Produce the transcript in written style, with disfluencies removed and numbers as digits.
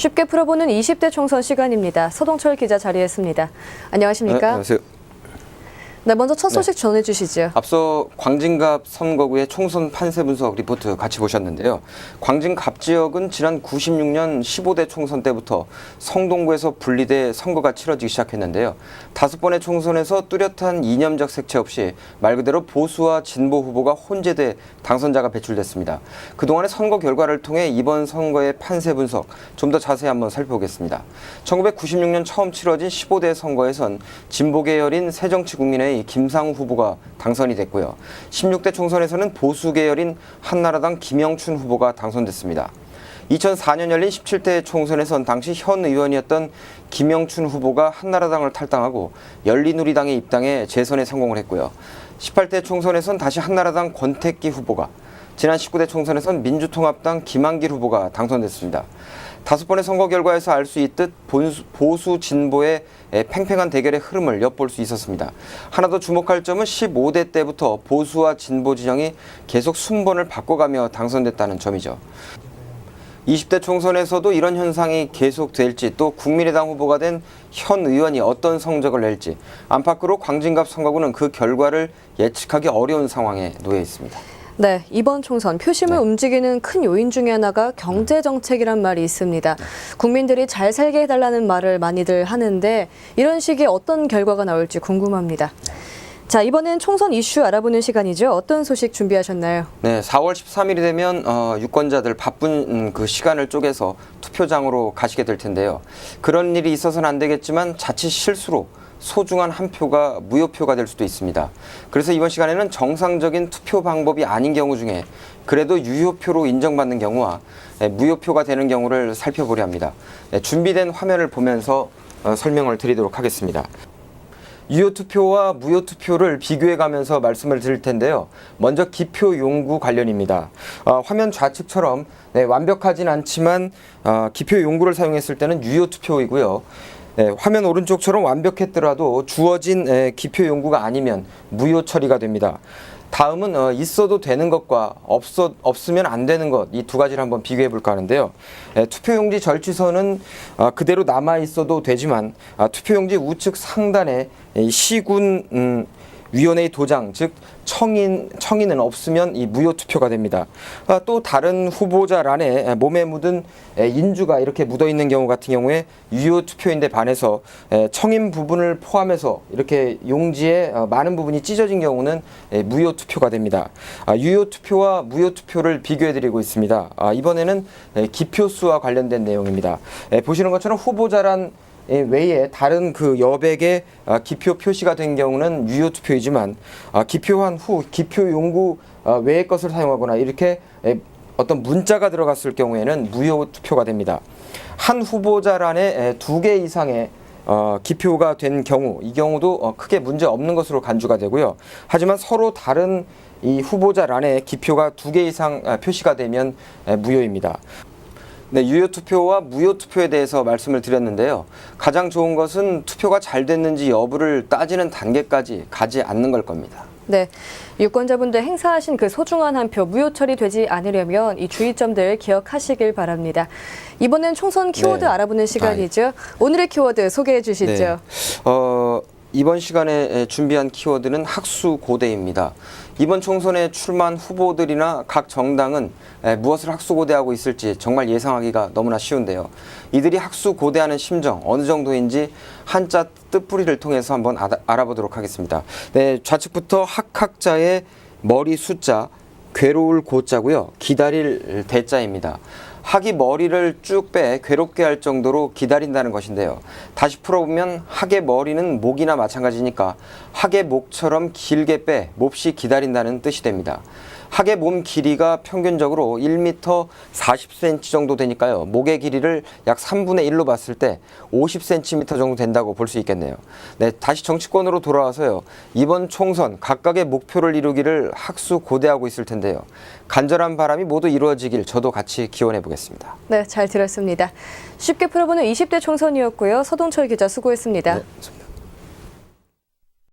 쉽게 풀어보는 20대 총선 시간입니다. 서동철 기자 자리했습니다. 안녕하십니까? 네, 안녕하세요. 네, 먼저 첫 소식 전해주시죠. 앞서 광진갑 선거구의 총선 판세 분석 리포트 같이 보셨는데요. 광진갑 지역은 지난 96년 15대 총선 때부터 성동구에서 분리돼 선거가 치러지기 시작했는데요. 5번의 총선에서 뚜렷한 이념적 색채 없이 말 그대로 보수와 진보 후보가 혼재돼 당선자가 배출됐습니다. 그동안의 선거 결과를 통해 이번 선거의 판세 분석 좀 더 자세히 한번 살펴보겠습니다. 1996년 처음 치러진 15대 선거에선 진보 계열인 새정치국민의 김상우 후보가 당선이 됐고요. 16대 총선에서는 보수 계열인 한나라당 김영춘 후보가 당선됐습니다. 2004년 열린 17대 총선에선 당시 현 의원이었던 김영춘 후보가 한나라당을 탈당하고 열린우리당에 입당해 재선에 성공을 했고요. 18대 총선에선 다시 한나라당 권택기 후보가, 지난 19대 총선에선 민주통합당 김한길 후보가 당선됐습니다. 5번의 선거 결과에서 알 수 있듯 보수 진보의 팽팽한 대결의 흐름을 엿볼 수 있었습니다. 하나 더 주목할 점은 15대 때부터 보수와 진보 진영이 계속 순번을 바꿔가며 당선됐다는 점이죠. 20대 총선에서도 이런 현상이 계속될지, 또 국민의당 후보가 된 현 의원이 어떤 성적을 낼지, 안팎으로 광진갑 선거구는 그 결과를 예측하기 어려운 상황에 놓여 있습니다. 네, 이번 총선 표심을 움직이는 큰 요인 중에 하나가 경제정책이란 말이 있습니다. 국민들이 잘 살게 해달라는 말을 많이들 하는데 이런 시기에 어떤 결과가 나올지 궁금합니다. 자, 이번엔 총선 이슈 알아보는 시간이죠. 어떤 소식 준비하셨나요? 네, 4월 13일이 되면 유권자들 바쁜 그 시간을 쪼개서 투표장으로 가시게 될 텐데요. 그런 일이 있어서는 안 되겠지만 자칫 실수로 소중한 한 표가 무효표가 될 수도 있습니다. 그래서 이번 시간에는 정상적인 투표 방법이 아닌 경우 중에 그래도 유효표로 인정받는 경우와 무효표가 되는 경우를 살펴보려 합니다. 준비된 화면을 보면서 설명을 드리도록 하겠습니다. 유효투표와 무효투표를 비교해가면서 말씀을 드릴 텐데요. 먼저 기표 용구 관련입니다. 화면 좌측처럼 완벽하진 않지만 기표 용구를 사용했을 때는 유효투표이고요. 화면 오른쪽처럼 완벽했더라도 주어진 기표 용구가 아니면 무효 처리가 됩니다. 다음은 있어도 되는 것과 없으면 안 되는 것, 이 두 가지를 한번 비교해 볼까 하는데요. 투표용지 절취선은 그대로 남아 있어도 되지만 투표용지 우측 상단에 시군 위원회의 도장, 즉 청인은 없으면 이 무효 투표가 됩니다. 또 다른 후보자란에 몸에 묻은 인주가 이렇게 묻어 있는 경우 같은 경우에 유효 투표인데 반해서 청인 부분을 포함해서 이렇게 용지에 많은 부분이 찢어진 경우는 무효 투표가 됩니다. 유효 투표와 무효 투표를 비교해 드리고 있습니다. 이번에는 기표수와 관련된 내용입니다. 보시는 것처럼 후보자란 외에 다른 그 여백의 기표 표시가 된 경우는 유효 투표이지만 기표한 후 기표 용구 외의 것을 사용하거나 이렇게 어떤 문자가 들어갔을 경우에는 무효 투표가 됩니다. 한 후보자란에 2개 이상의 기표가 된 경우, 이 경우도 크게 문제 없는 것으로 간주가 되고요. 하지만 서로 다른 이 후보자란에 기표가 2개 이상 표시가 되면 무효입니다. 네, 유효투표와 무효투표에 대해서 말씀을 드렸는데요. 가장 좋은 것은 투표가 잘 됐는지 여부를 따지는 단계까지 가지 않는 걸 겁니다. 네, 유권자분들 행사하신 그 소중한 한 표 무효 처리되지 않으려면 이 주의점들 기억하시길 바랍니다. 이번엔 총선 키워드 알아보는 시간이죠. 오늘의 키워드 소개해 주시죠. 이번 시간에 준비한 키워드는 학수고대입니다. 이번 총선에 출마한 후보들이나 각 정당은 무엇을 학수고대하고 있을지 정말 예상하기가 너무나 쉬운데요. 이들이 학수고대하는 심정 어느 정도인지 한자 뜻풀이를 통해서 한번 알아보도록 하겠습니다. 네, 좌측부터 학자의 머리 숫자, 괴로울 고자고요. 기다릴 대자입니다. 학이 머리를 쭉 빼 괴롭게 할 정도로 기다린다는 것인데요. 다시 풀어보면 학의 머리는 목이나 마찬가지니까 학의 목처럼 길게 빼 몹시 기다린다는 뜻이 됩니다. 학의 몸 길이가 평균적으로 1m 40cm 정도 되니까요. 목의 길이를 약 3분의 1로 봤을 때 50cm 정도 된다고 볼 수 있겠네요. 네, 다시 정치권으로 돌아와서요. 이번 총선 각각의 목표를 이루기를 학수고대하고 있을 텐데요. 간절한 바람이 모두 이루어지길 저도 같이 기원해 보겠습니다. 네, 잘 들었습니다. 쉽게 풀어보는 20대 총선이었고요. 서동철 기자 수고했습니다. 네.